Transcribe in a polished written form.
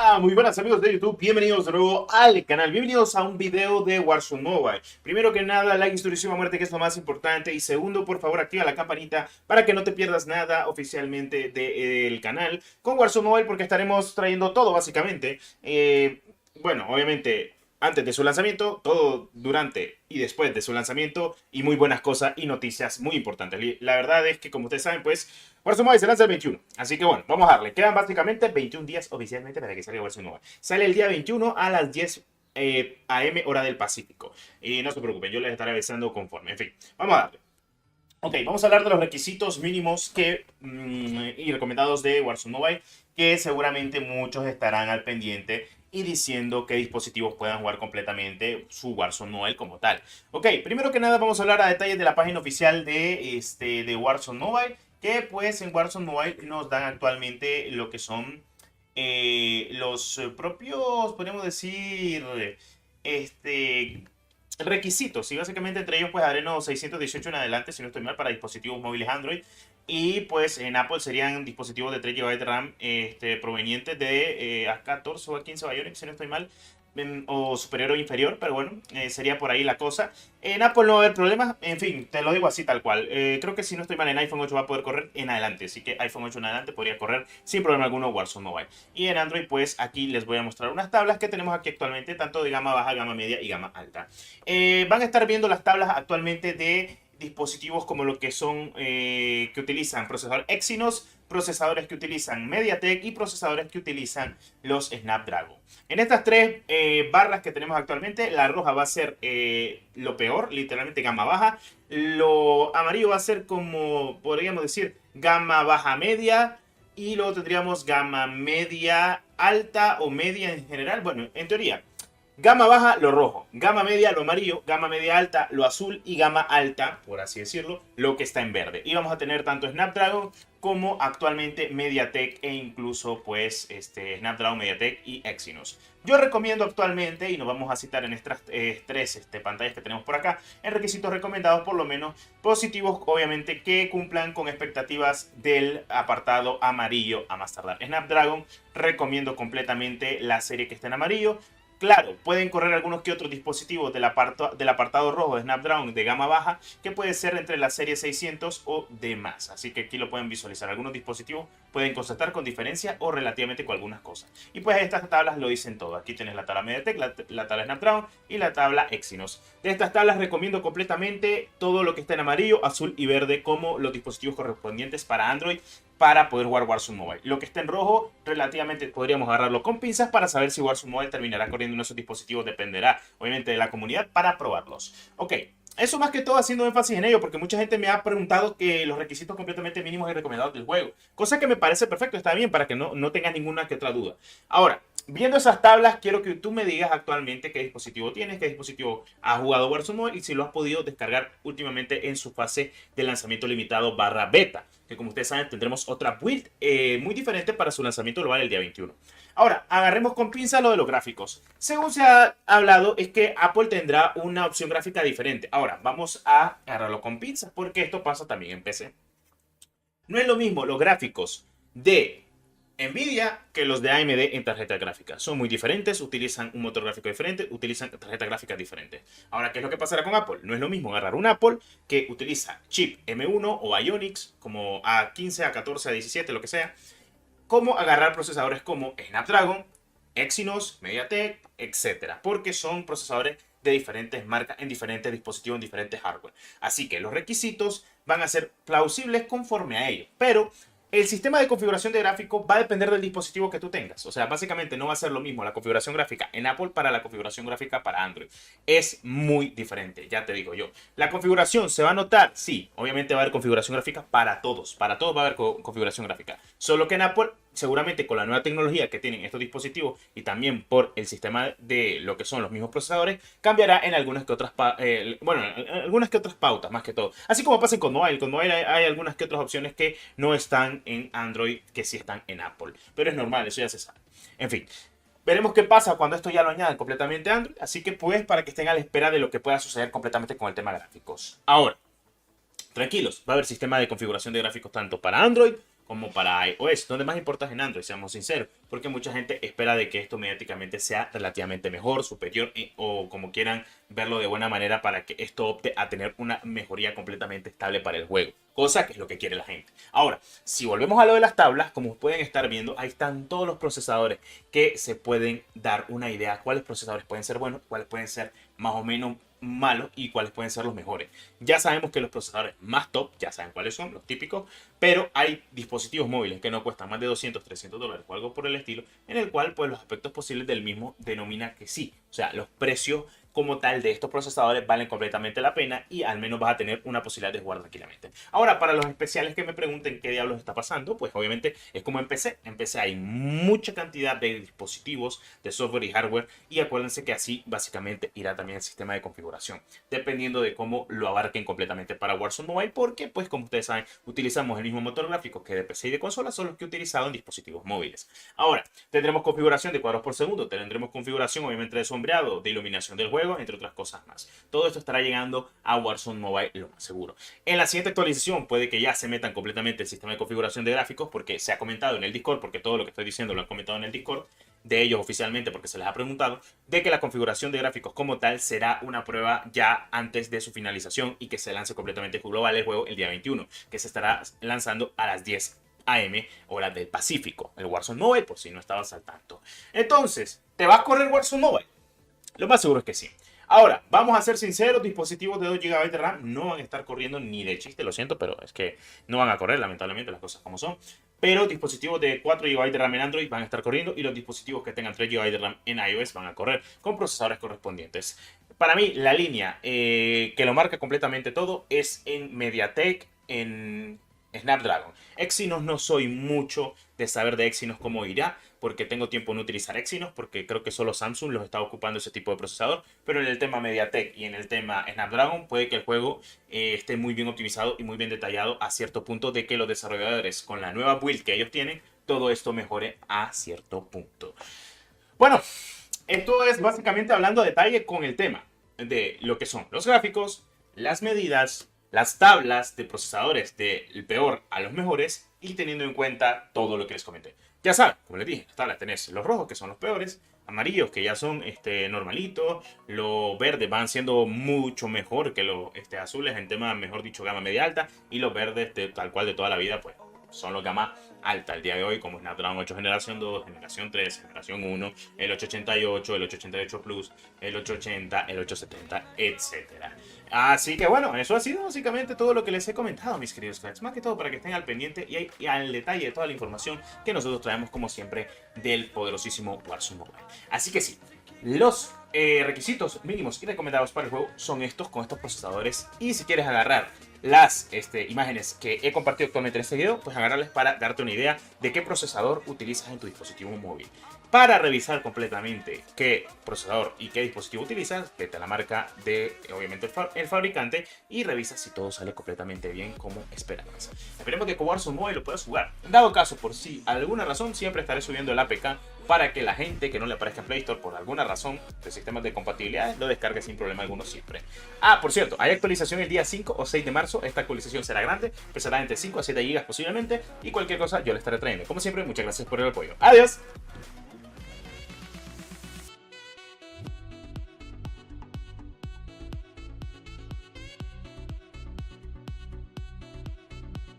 Hola, muy buenas amigos de YouTube, bienvenidos de nuevo al canal, bienvenidos a un video de Warzone Mobile. Primero que nada, like, instrucción a muerte, que es lo más importante, y segundo, por favor, activa la campanita para que no te pierdas nada oficialmente del canal con Warzone Mobile, porque estaremos trayendo todo básicamente. Bueno, obviamente antes de su lanzamiento, todo durante y después de su lanzamiento, y muy buenas cosas y noticias muy importantes. La verdad es que, como ustedes saben, pues Warzone Mobile se lanza el 21. Así que bueno, vamos a darle. Quedan básicamente 21 días oficialmente para que salga Warzone Mobile. Sale el día 21 a las 10 AM hora del Pacífico. Y no se preocupen, yo les estaré avisando conforme. En fin, vamos a darle. Ok, vamos a hablar de los requisitos mínimos y recomendados de Warzone Mobile, que seguramente muchos estarán al pendiente y diciendo qué dispositivos puedan jugar completamente su Warzone Mobile como tal. Ok, primero que nada vamos a hablar a detalles de la página oficial de Warzone Mobile, que pues en Warzone Mobile nos dan actualmente lo que son los propios, podríamos decir, este, requisitos, y básicamente entre ellos pues Adreno 618 en adelante, si no estoy mal, para dispositivos móviles Android, y pues en Apple serían dispositivos de 3 GB de RAM provenientes de A14 o A15 Bionic, si no estoy mal, o superior o inferior, pero bueno, sería por ahí la cosa. En Apple no va a haber problemas, en fin, te lo digo así tal cual. Creo que si no estoy mal, en iPhone 8 va a poder correr en adelante, así que iPhone 8 en adelante podría correr sin problema alguno Warzone Mobile. Y en Android, pues aquí les voy a mostrar unas tablas que tenemos aquí actualmente, tanto de gama baja, gama media y gama alta. Van a estar viendo las tablas actualmente de dispositivos como lo que son, que utilizan procesador Exynos, procesadores que utilizan MediaTek y procesadores que utilizan los Snapdragon. En estas tres barras que tenemos actualmente, la roja va a ser lo peor, literalmente gama baja. Lo amarillo va a ser como, podríamos decir, gama baja media. Y luego tendríamos gama media alta o media en general. Bueno, en teoría, gama baja, lo rojo. Gama media, lo amarillo. Gama media alta, lo azul. Y gama alta, por así decirlo, lo que está en verde. Y vamos a tener tanto Snapdragon como actualmente MediaTek e incluso pues Snapdragon, MediaTek y Exynos. Yo recomiendo actualmente, y nos vamos a citar en estas tres pantallas que tenemos por acá, en requisitos recomendados por lo menos positivos, obviamente, que cumplan con expectativas del apartado amarillo a más tardar. Snapdragon, recomiendo completamente la serie que está en amarillo. Claro, pueden correr algunos que otros dispositivos del apartado rojo de Snapdragon de gama baja, que puede ser entre la serie 600 o demás. Así que aquí lo pueden visualizar. Algunos dispositivos pueden constatar con diferencia o relativamente con algunas cosas. Y pues estas tablas lo dicen todo. Aquí tienes la tabla MediaTek, la tabla Snapdragon y la tabla Exynos. De estas tablas recomiendo completamente todo lo que está en amarillo, azul y verde como los dispositivos correspondientes para Android, para poder jugar Warzone Mobile. Lo que está en rojo, relativamente podríamos agarrarlo con pinzas para saber si Warzone Mobile terminará corriendo en esos dispositivos. Dependerá, obviamente, de la comunidad para probarlos. Ok, eso más que todo haciendo énfasis en ello, porque mucha gente me ha preguntado que los requisitos completamente mínimos y recomendados del juego. Cosa que me parece perfecto, está bien, para que no tengas ninguna que otra duda. Ahora, viendo esas tablas, quiero que tú me digas actualmente qué dispositivo tienes, qué dispositivo has jugado Warzone Mobile y si lo has podido descargar últimamente en su fase de lanzamiento limitado barra beta, que como ustedes saben tendremos otra build muy diferente para su lanzamiento global el día 21. Ahora, agarremos con pinza lo de los gráficos. Según se ha hablado, es que Apple tendrá una opción gráfica diferente. Ahora, vamos a agarrarlo con pinzas porque esto pasa también en PC. No es lo mismo los gráficos de Nvidia que los de AMD en tarjeta gráfica. Son muy diferentes, utilizan un motor gráfico diferente, utilizan tarjetas gráficas diferentes. Ahora, ¿qué es lo que pasará con Apple? No es lo mismo agarrar un Apple que utiliza chip M1 o Ionics, como A15, A14, A17, lo que sea, como agarrar procesadores como Snapdragon, Exynos, MediaTek, etcétera, porque son procesadores de diferentes marcas en diferentes dispositivos, en diferentes hardware. Así que los requisitos van a ser plausibles conforme a ello, pero el sistema de configuración de gráfico va a depender del dispositivo que tú tengas. O sea, básicamente no va a ser lo mismo la configuración gráfica en Apple para la configuración gráfica para Android. Es muy diferente, ya te digo yo. La configuración se va a notar, sí, obviamente va a haber configuración gráfica para todos va a haber configuración gráfica. Solo que en Apple, seguramente con la nueva tecnología que tienen estos dispositivos y también por el sistema de lo que son los mismos procesadores, cambiará en algunas que otras, algunas que otras pautas, más que todo. Así como pasa con Mobile. Con Mobile hay algunas que otras opciones que no están en Android, que sí están en Apple. Pero es normal, eso ya se sabe. En fin, veremos qué pasa cuando esto ya lo añadan completamente a Android. Así que pues para que estén a la espera de lo que pueda suceder completamente con el tema gráficos. Ahora, tranquilos, va a haber sistema de configuración de gráficos tanto para Android como para iOS. Donde más importa es en Android, seamos sinceros, porque mucha gente espera de que esto mediáticamente sea relativamente mejor, superior o como quieran verlo de buena manera para que esto opte a tener una mejoría completamente estable para el juego. Cosa que es lo que quiere la gente. Ahora, si volvemos a lo de las tablas, como pueden estar viendo, ahí están todos los procesadores que se pueden dar una idea de cuáles procesadores pueden ser buenos, cuáles pueden ser más o menos malos y cuáles pueden ser los mejores. Ya sabemos que los procesadores más top, ya saben cuáles son, los típicos, pero hay dispositivos móviles que no cuestan más de 200, 300 dólares o algo por el estilo, en el cual pues los aspectos posibles del mismo denomina que sí. O sea, los precios como tal de estos procesadores valen completamente la pena y al menos vas a tener una posibilidad de jugar tranquilamente. Ahora, para los especiales que me pregunten qué diablos está pasando, pues obviamente es como en PC. En PC hay mucha cantidad de dispositivos, de software y hardware, y acuérdense que así básicamente irá también el sistema de configuración, dependiendo de cómo lo abarquen completamente para Warzone Mobile, porque pues como ustedes saben, utilizamos el mismo motor gráfico que de PC y de consola, son los que he utilizado en dispositivos móviles. Ahora, tendremos configuración de cuadros por segundo, tendremos configuración obviamente de sombreado, de iluminación del juego, entre otras cosas más. Todo esto estará llegando a Warzone Mobile lo más seguro. En la siguiente actualización puede que ya se metan completamente el sistema de configuración de gráficos, porque se ha comentado en el Discord, porque todo lo que estoy diciendo lo han comentado en el Discord, de ellos oficialmente porque se les ha preguntado, de que la configuración de gráficos como tal será una prueba ya antes de su finalización y que se lance completamente global el juego el día 21, que se estará lanzando a las 10 AM, hora del Pacífico, el Warzone Mobile, por si no estabas al tanto. Entonces, ¿te vas a correr Warzone Mobile? Lo más seguro es que sí. Ahora, vamos a ser sinceros, dispositivos de 2 GB de RAM no van a estar corriendo ni de chiste, lo siento, pero es que no van a correr, lamentablemente, las cosas como son. Pero dispositivos de 4 GB de RAM en Android van a estar corriendo y los dispositivos que tengan 3 GB de RAM en iOS van a correr con procesadores correspondientes. Para mí, la línea que lo marca completamente todo es en MediaTek, en Snapdragon. Exynos no soy mucho de saber de Exynos cómo irá, porque tengo tiempo en utilizar Exynos, porque creo que solo Samsung los está ocupando ese tipo de procesador, pero en el tema MediaTek y en el tema Snapdragon puede que el juego esté muy bien optimizado y muy bien detallado a cierto punto de que los desarrolladores con la nueva build que ellos tienen, todo esto mejore a cierto punto. Bueno, esto es básicamente hablando a detalle con el tema de lo que son los gráficos, las medidas, las tablas de procesadores del peor a los mejores y teniendo en cuenta todo lo que les comenté. Ya saben, como les dije, las tablas tenés los rojos que son los peores, amarillos que ya son normalitos, los verdes van siendo mucho mejor que los azules en tema, mejor dicho, gama media alta, y los verdes tal cual de toda la vida pues son los gama alta el día de hoy, como Snapdragon 8 generación 2, generación 3, generación 1, el 888, el 888 Plus, el 880, el 870, etcétera. Así que bueno, eso ha sido básicamente todo lo que les he comentado, mis queridos cracks. Más que todo para que estén al pendiente y al detalle de toda la información que nosotros traemos, como siempre, del poderosísimo Warzone Mobile. Así que sí, los requisitos mínimos y recomendados para el juego son estos, con estos procesadores. Y si quieres agarrar las imágenes que he compartido actualmente en este video, pues agarrarles para darte una idea de qué procesador utilizas en tu dispositivo móvil. Para revisar completamente qué procesador y qué dispositivo utilizas, vete a la marca de, obviamente, el fabricante y revisa si todo sale completamente bien como esperabas. Esperemos que con Warzone Mobile lo puedas jugar. En dado caso, por si alguna razón, siempre estaré subiendo el APK para que la gente que no le aparezca en Play Store por alguna razón de sistemas de compatibilidad lo descargue sin problema alguno siempre. Ah, por cierto, hay actualización el día 5 o 6 de marzo. Esta actualización será grande, pesará entre 5 a 7 GB posiblemente y cualquier cosa yo le estaré trayendo. Como siempre, muchas gracias por el apoyo. Adiós.